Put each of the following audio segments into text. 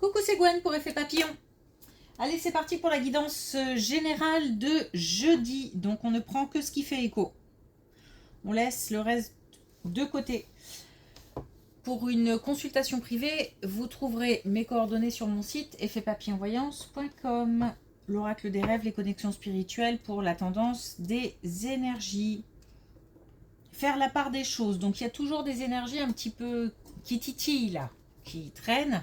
Coucou, c'est Gwen pour Effet Papillon. Allez, c'est parti pour la guidance générale de jeudi. Donc, on ne prend que ce qui fait écho. On laisse le reste de côté. Pour une consultation privée, vous trouverez mes coordonnées sur mon site effetpapillonvoyance.com. L'oracle des rêves, les connexions spirituelles pour la tendance des énergies. Faire la part des choses. Donc, il y a toujours des énergies un petit peu qui titillent là, qui traînent.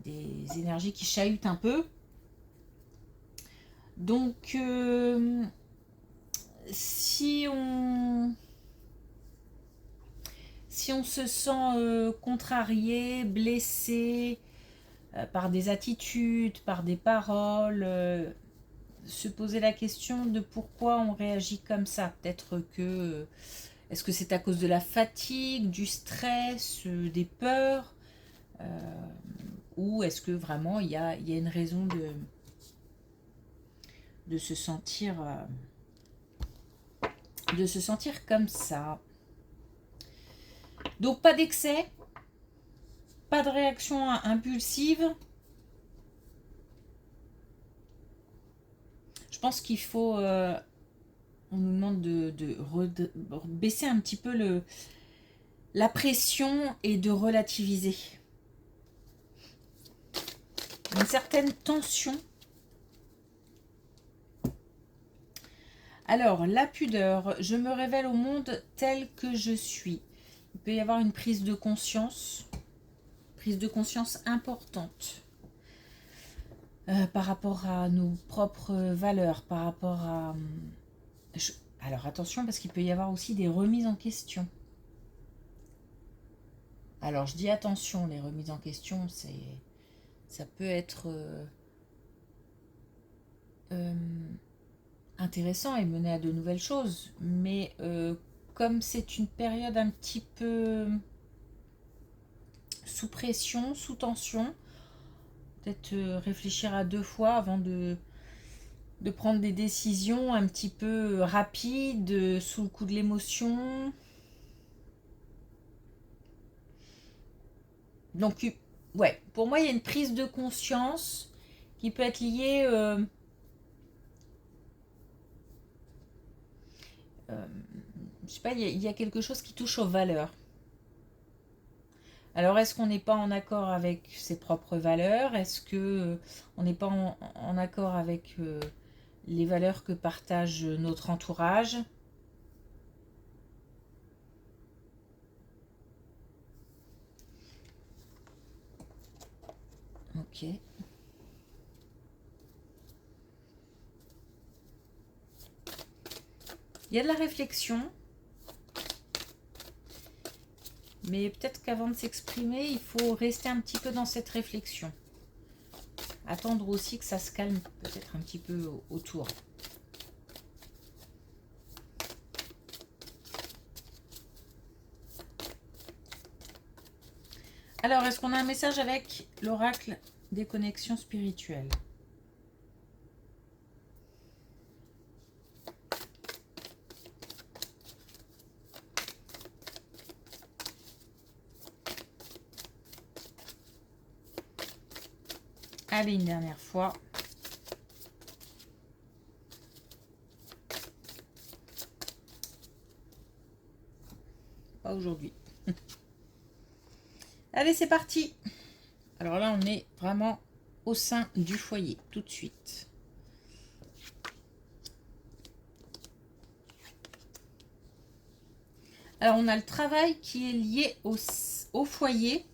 Des énergies qui chahutent un peu. Donc, si on se sent contrarié, blessé par des attitudes, par des paroles, se poser la question de pourquoi on réagit comme ça. Peut-être que est-ce que c'est à cause de la fatigue, du stress, des peurs, ou est-ce que vraiment il y a une raison de se sentir comme ça. Donc pas d'excès, pas de réaction impulsive. Je pense qu'il faut on nous demande de baisser un petit peu la pression et de relativiser. Une certaine tension. Alors, la pudeur, je me révèle au monde tel que je suis. Il peut y avoir une prise de conscience importante par rapport à nos propres valeurs, par rapport à... Alors attention, parce qu'il peut y avoir aussi des remises en question. Alors je dis attention, les remises en question, ça peut être intéressant et mener à de nouvelles choses, mais comme c'est une période un petit peu sous pression, sous tension, peut-être réfléchir à deux fois avant de prendre des décisions un petit peu rapides, sous le coup de l'émotion. Donc, ouais, pour moi, il y a une prise de conscience qui peut être liée... je sais pas, il y a quelque chose qui touche aux valeurs. Alors, est-ce qu'on n'est pas en accord avec ses propres valeurs? Est-ce que on n'est pas en accord avec les valeurs que partage notre entourage? Ok. Il y a de la réflexion. Mais peut-être qu'avant de s'exprimer, il faut rester un petit peu dans cette réflexion. Attendre aussi que ça se calme peut-être un petit peu autour. Alors, est-ce qu'on a un message avec l'oracle des connexions spirituelles? Allez, une dernière fois. Pas aujourd'hui. Allez, c'est parti. Alors là, on est vraiment au sein du foyer, tout de suite. Alors, on a le travail qui est lié au foyer.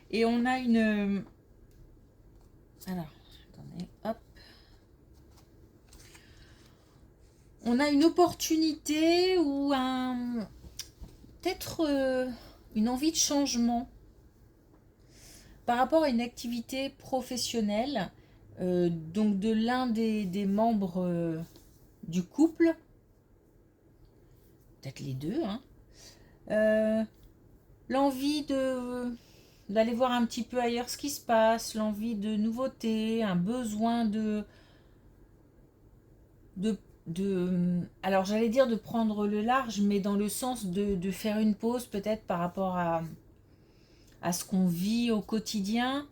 Et on a une... Alors, attendez, hop. On a une opportunité ou peut-être une envie de changement par rapport à une activité professionnelle, donc de l'un des membres du couple, peut-être les deux, hein. L'envie d'aller voir un petit peu ailleurs ce qui se passe, l'envie de nouveautés, un besoin alors j'allais dire de prendre le large, mais dans le sens de faire une pause peut-être par rapport à ce qu'on vit au quotidien,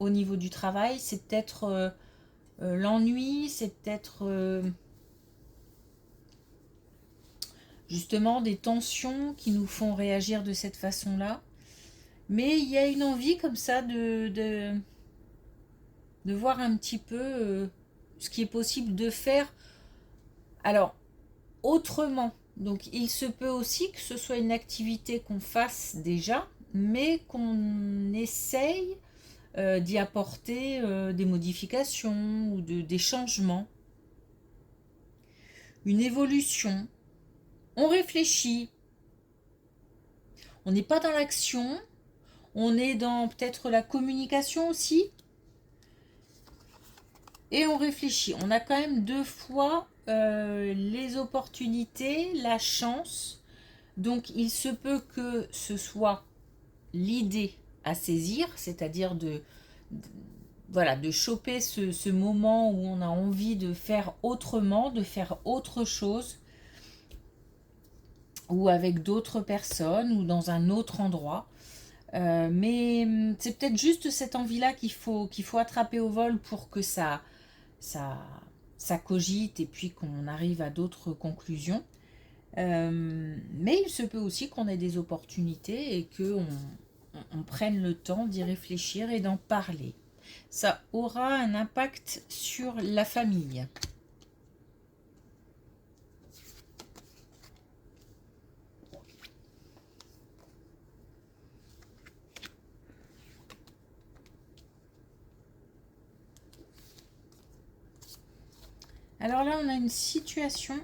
au niveau du travail, c'est peut-être l'ennui, c'est peut-être justement des tensions qui nous font réagir de cette façon-là. Mais il y a une envie comme ça de voir un petit peu ce qui est possible de faire. Alors, autrement. Donc, il se peut aussi que ce soit une activité qu'on fasse déjà, mais qu'on essaye d'y apporter des modifications ou des changements. Une évolution. On réfléchit. On n'est pas dans l'action. On est dans peut-être la communication aussi. Et on réfléchit. On a quand même 2 fois les opportunités, la chance. Donc il se peut que ce soit l'idée à saisir, c'est-à-dire voilà, de choper ce moment où on a envie de faire autrement, de faire autre chose, ou avec d'autres personnes, ou dans un autre endroit. Mais c'est peut-être juste cette envie-là qu'il faut attraper au vol pour que ça cogite et puis qu'on arrive à d'autres conclusions. Mais il se peut aussi qu'on ait des opportunités et qu'on prenne le temps d'y réfléchir et d'en parler. Ça aura un impact sur la famille. Alors là, on a une situation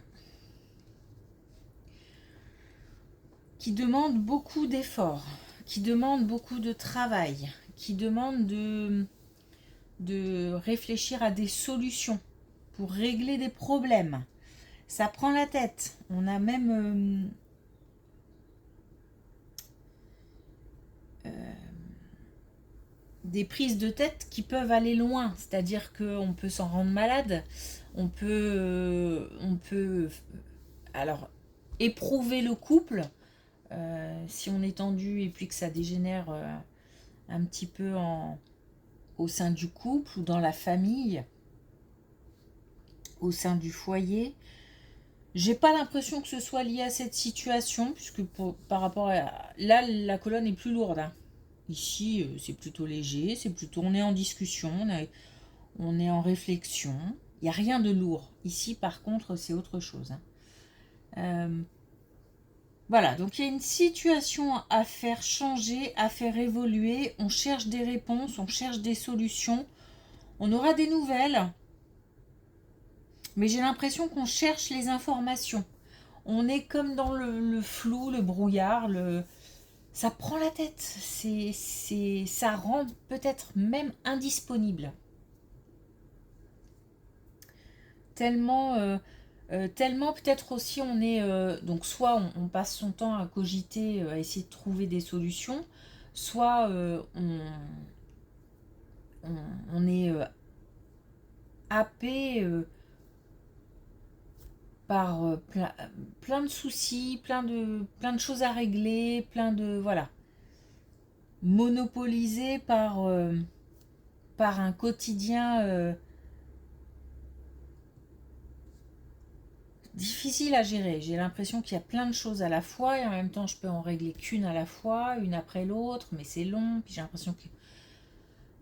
qui demande beaucoup d'efforts, qui demande beaucoup de travail, qui demande de réfléchir à des solutions pour régler des problèmes. Ça prend la tête. On a même des prises de tête qui peuvent aller loin. C'est-à-dire qu'on peut s'en rendre malade. On peut alors éprouver le couple si on est tendu et puis que ça dégénère un petit peu au sein du couple ou dans la famille, au sein du foyer. J'ai pas l'impression que ce soit lié à cette situation, puisque par rapport à... Là, la colonne est plus lourde. Hein. Ici, c'est plutôt léger, c'est plutôt... On est en discussion, on est en réflexion. Il n'y a rien de lourd. Ici, par contre, c'est autre chose. Hein. Voilà, donc il y a une situation à faire changer, à faire évoluer. On cherche des réponses, on cherche des solutions. On aura des nouvelles. Mais j'ai l'impression qu'on cherche les informations. On est comme dans le flou, le brouillard, ça prend la tête. Ça rend peut-être même indisponible. Tellement peut-être aussi on est... donc soit on passe son temps à cogiter, à essayer de trouver des solutions, soit on est happé par plein de soucis, plein de choses à régler, voilà, monopolisé par un quotidien difficile à gérer. J'ai l'impression qu'il y a plein de choses à la fois et en même temps je peux en régler qu'une à la fois, une après l'autre, mais c'est long, puis j'ai l'impression qu'il y a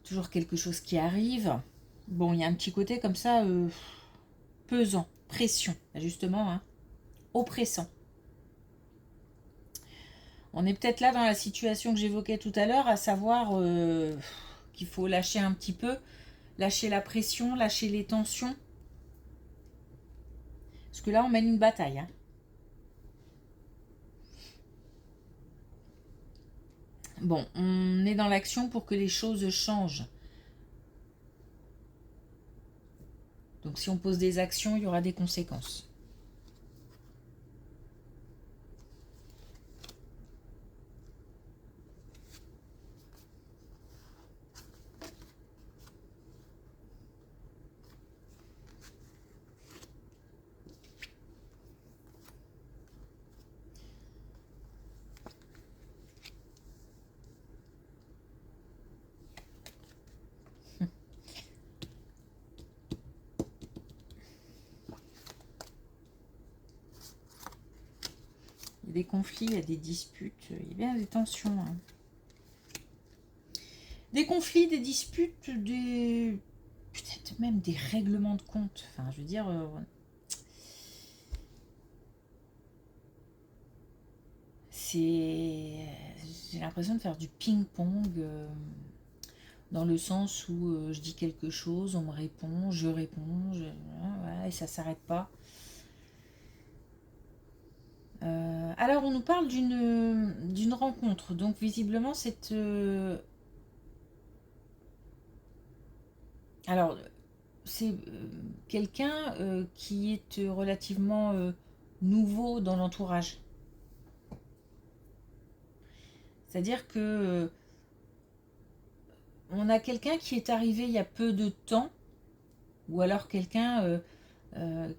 toujours quelque chose qui arrive. Bon, il y a un petit côté comme ça pesant, pression, justement, hein, oppressant. On est peut-être là dans la situation que j'évoquais tout à l'heure, à savoir qu'il faut lâcher un petit peu, lâcher la pression, lâcher les tensions. Parce que là, on mène une bataille. Hein. Bon, on est dans l'action pour que les choses changent. Donc si on pose des actions, il y aura des conséquences. des conflits, il y a des disputes, il y a bien des tensions. Hein. Des conflits, des disputes, peut-être même des règlements de compte. Enfin, je veux dire... j'ai l'impression de faire du ping-pong dans le sens où je dis quelque chose, on me répond, je réponds, voilà, et ça s'arrête pas. Alors, on nous parle d'une rencontre. Donc, visiblement, alors, c'est quelqu'un qui est relativement nouveau dans l'entourage. C'est-à-dire que on a quelqu'un qui est arrivé il y a peu de temps, ou alors quelqu'un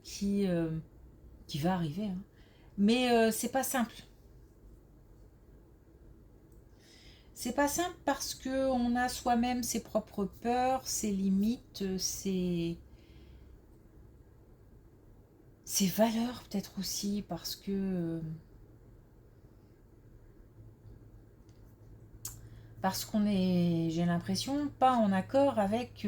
qui va arriver. Hein. Mais c'est pas simple. C'est pas simple parce que on a soi-même ses propres peurs, ses limites, ses valeurs peut-être aussi parce que qu'on est, j'ai l'impression, pas en accord avec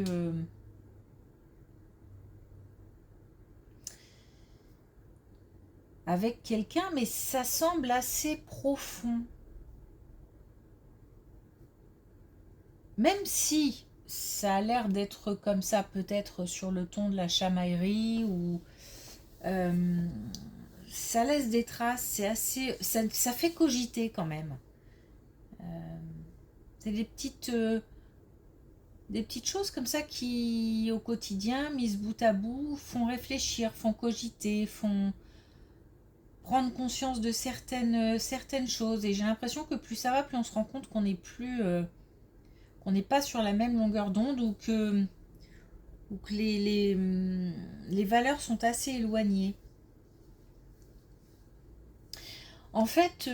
quelqu'un, mais ça semble assez profond. Même si ça a l'air d'être comme ça, peut-être sur le ton de la chamaillerie, ou ça laisse des traces, c'est assez, ça fait cogiter quand même. C'est des petites choses comme ça qui, au quotidien, mises bout à bout, font réfléchir, font cogiter, font prendre conscience de certaines choses. Et j'ai l'impression que plus ça va, plus on se rend compte qu'on n'est plus... qu'on n'est pas sur la même longueur d'onde ou que les valeurs sont assez éloignées. En fait,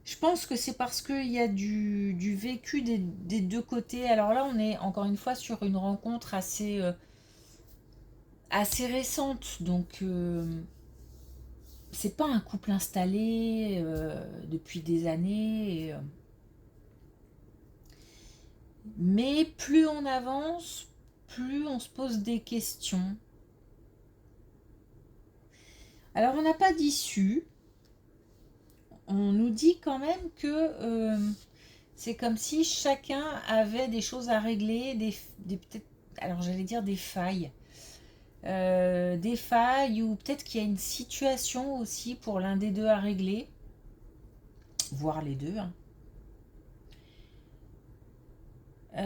je pense que c'est parce qu'il y a du vécu des deux côtés. Alors là, on est encore une fois sur une rencontre assez récente. Donc, c'est pas un couple installé depuis des années. Mais plus on avance, plus on se pose des questions. Alors, on n'a pas d'issue. On nous dit quand même que c'est comme si chacun avait des choses à régler, peut-être, alors j'allais dire des failles. Des failles ou peut-être qu'il y a une situation aussi pour l'un des deux à régler, voire les deux. Hein.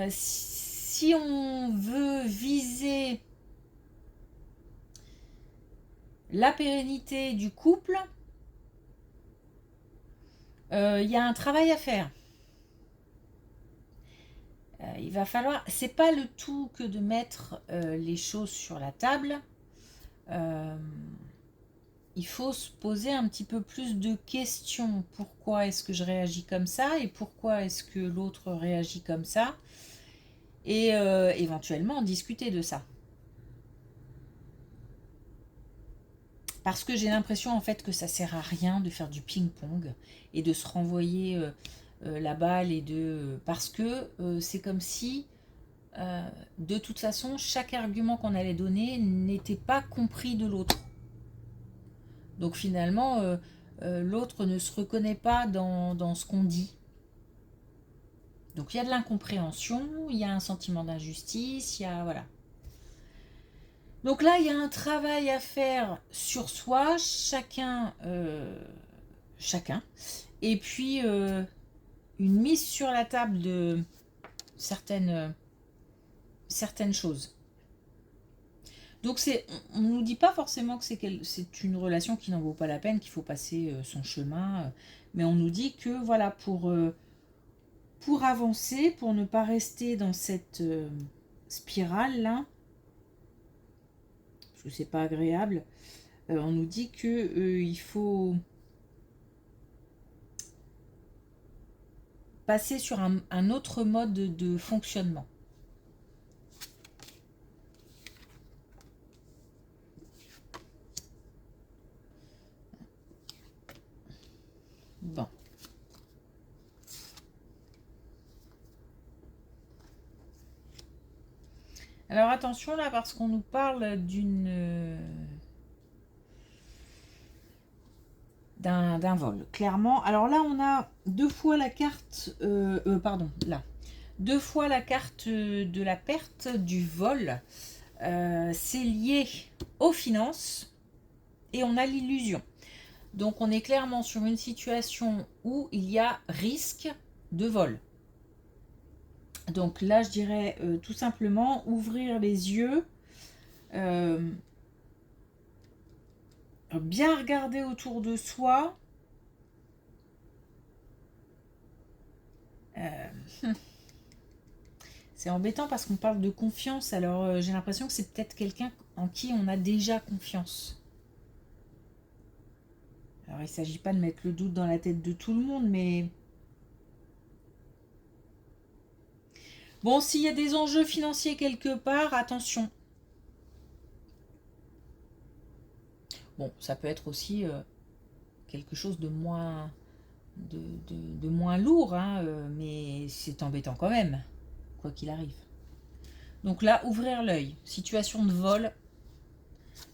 Si on veut viser la pérennité du couple, il y a un travail à faire. Il va falloir, c'est pas le tout que de mettre les choses sur la table. Il faut se poser un petit peu plus de questions. Pourquoi est-ce que je réagis comme ça et pourquoi est-ce que l'autre réagit comme ça, et éventuellement discuter de ça. Parce que j'ai l'impression en fait que ça sert à rien de faire du ping-pong et de se renvoyer la balle parce que c'est comme si de toute façon chaque argument qu'on allait donner n'était pas compris de l'autre. Donc finalement l'autre ne se reconnaît pas dans ce qu'on dit. Donc il y a de l'incompréhension, il y a un sentiment d'injustice, il y a voilà. Donc là, il y a un travail à faire sur soi, chacun, et puis une mise sur la table de certaines choses. Donc on ne nous dit pas forcément que c'est une relation qui n'en vaut pas la peine, qu'il faut passer son chemin, mais on nous dit que voilà, pour avancer, pour ne pas rester dans cette spirale là, parce que c'est pas agréable, on nous dit que il faut passer sur un autre mode de fonctionnement. Bon. Alors attention là, parce qu'on nous parle d'un vol, clairement. Alors là, on a deux fois la carte, pardon, là, deux fois la carte de la perte du vol. C'est lié aux finances et on a l'illusion. Donc on est clairement sur une situation où il y a risque de vol. Donc là, je dirais tout simplement ouvrir les yeux, bien regarder autour de soi. C'est embêtant parce qu'on parle de confiance, alors j'ai l'impression que c'est peut-être quelqu'un en qui on a déjà confiance. Alors il ne s'agit pas de mettre le doute dans la tête de tout le monde, mais... Bon, s'il y a des enjeux financiers quelque part, attention. Bon, ça peut être aussi quelque chose de moins, de moins lourd, hein, mais c'est embêtant quand même, quoi qu'il arrive. Donc là, ouvrir l'œil. Situation de vol,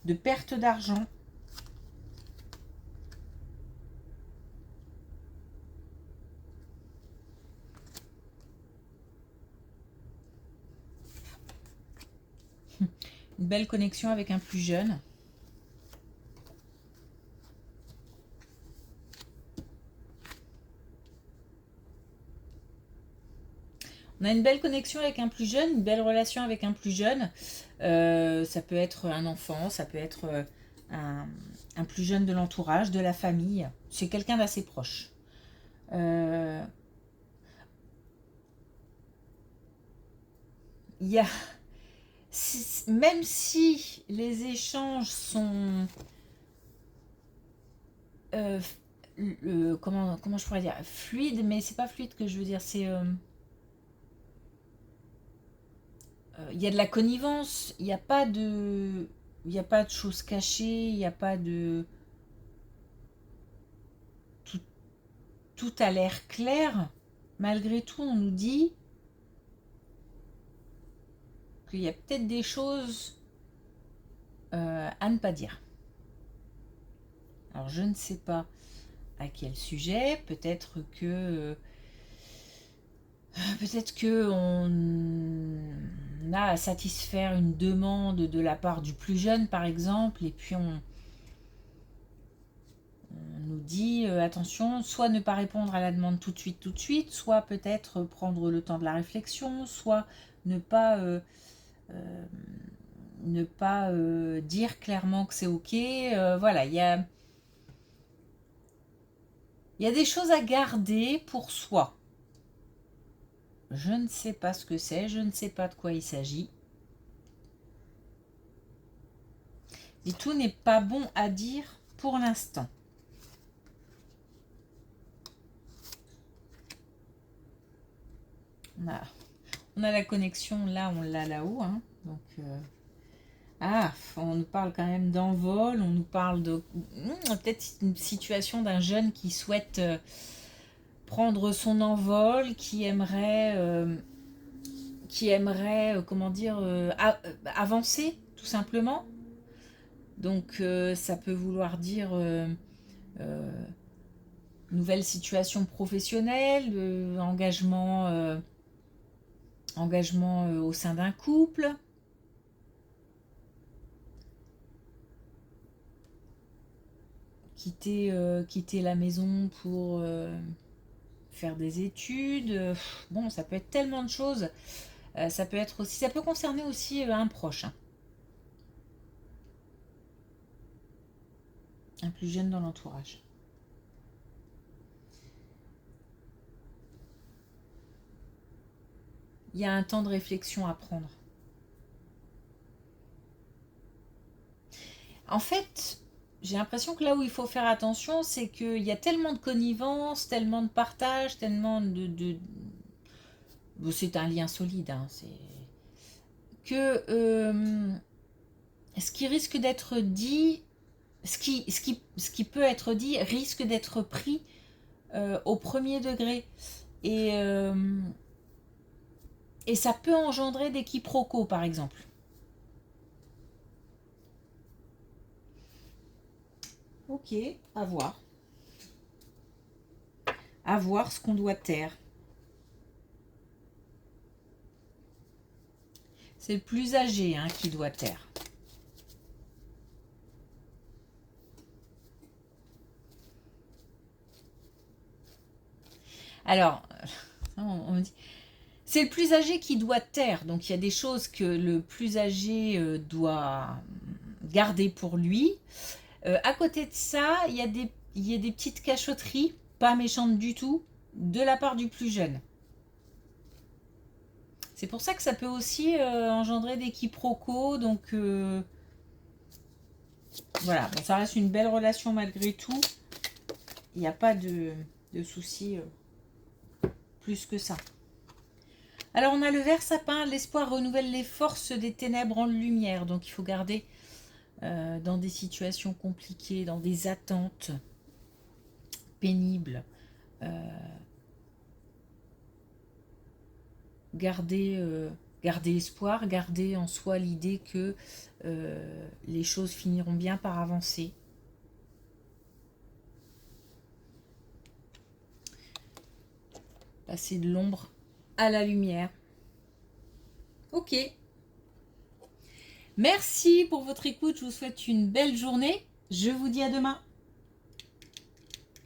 de perte d'argent. Une belle connexion avec un plus jeune. On a une belle connexion avec un plus jeune, une belle relation avec un plus jeune. Ça peut être un enfant, ça peut être un plus jeune de l'entourage, de la famille. C'est quelqu'un d'assez proche. Il y a... Même si les échanges sont... comment je pourrais dire, fluide, mais c'est pas fluide que je veux dire, c'est il y a de la connivence, il n'y a pas de choses cachées, il n'y a pas de tout a l'air clair. Malgré tout, on nous dit qu'il y a peut-être des choses à ne pas dire. Alors je ne sais pas à quel sujet, peut-être que on a à satisfaire une demande de la part du plus jeune par exemple, et puis on nous dit attention, soit ne pas répondre à la demande tout de suite, soit peut-être prendre le temps de la réflexion, soit ne pas dire clairement que c'est ok. Voilà, il y a des choses à garder pour soi. Je ne sais pas ce que c'est, je ne sais pas de quoi il s'agit. Et tout n'est pas bon à dire pour l'instant. On a la connexion là, on l'a là-haut. Hein, donc, on nous parle quand même d'envol, on nous parle de peut-être une situation d'un jeune qui souhaite prendre son envol, qui aimerait comment dire, avancer tout simplement. Donc ça peut vouloir dire nouvelle situation professionnelle, engagement au sein d'un couple. Quitter la maison pour faire des études. Bon, ça peut être tellement de choses. Ça peut concerner aussi un proche. Hein. Un plus jeune dans l'entourage. Il y a un temps de réflexion à prendre. En fait, j'ai l'impression que là où il faut faire attention, c'est qu'il y a tellement de connivence, tellement de partage, tellement de... Bon, c'est un lien solide, hein, c'est... Que ce qui risque d'être dit, ce qui peut être dit risque d'être pris au premier degré. Et ça peut engendrer des quiproquos, par exemple. Ok, à voir. À voir ce qu'on doit taire. C'est le plus âgé hein, qui doit taire. Alors, on me dit, c'est le plus âgé qui doit taire. Donc il y a des choses que le plus âgé doit garder pour lui. À côté de ça, il y a des petites cachotteries, pas méchantes du tout, de la part du plus jeune. C'est pour ça que ça peut aussi engendrer des quiproquos. Donc voilà, bon, ça reste une belle relation malgré tout. Il n'y a pas de soucis plus que ça. Alors on a le vert sapin, l'espoir renouvelle les forces des ténèbres en lumière. Donc il faut garder dans des situations compliquées, dans des attentes pénibles. Garder espoir, garder en soi l'idée que les choses finiront bien par avancer. Passer de l'ombre à la lumière. Ok. Merci pour votre écoute. Je vous souhaite une belle journée. Je vous dis à demain.